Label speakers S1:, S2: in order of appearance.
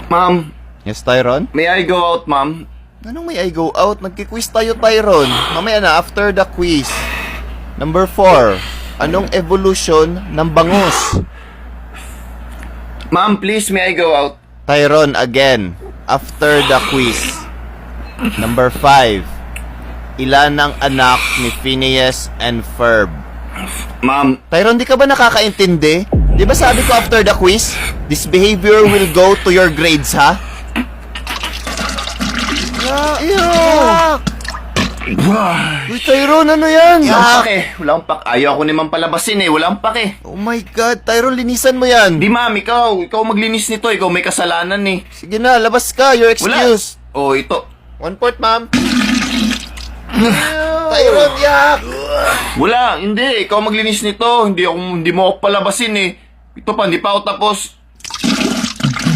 S1: Ma'am,
S2: Yes, Tyron?
S1: may I go out, ma'am?
S2: Anong may I go out? Nagki-quiz tayo, Tyron. Mamaya na, after the quiz. Number 4. Anong evolution ng bangus?
S1: Ma'am, please, may I go out?
S2: Tyron, again. After the quiz. Number 5. Ilan ang anak ni Phineas and Ferb?
S1: Ma'am,
S2: Tyron, di ka ba nakakaintindi? Di ba sabi ko after the quiz, this behavior will go to your grades, ha? Uy, Tyron, ano yan?
S1: walang pake. Walang pake. Ayaw ko naman palabasin eh. Walang pake.
S2: Oh my God, Tyron, linisan mo yan.
S1: Di, ma'am, ikaw. Ikaw maglinis nito. Ikaw may kasalanan eh.
S2: Sige na, labas ka, you're excused.
S1: Oh, ito.
S2: 1 point, ma'am. Tyron, yak!
S1: Wala, hindi. Ikaw maglinis nito. Hindi mo ako palabasin eh. Ito pa, hindi pa ako tapos.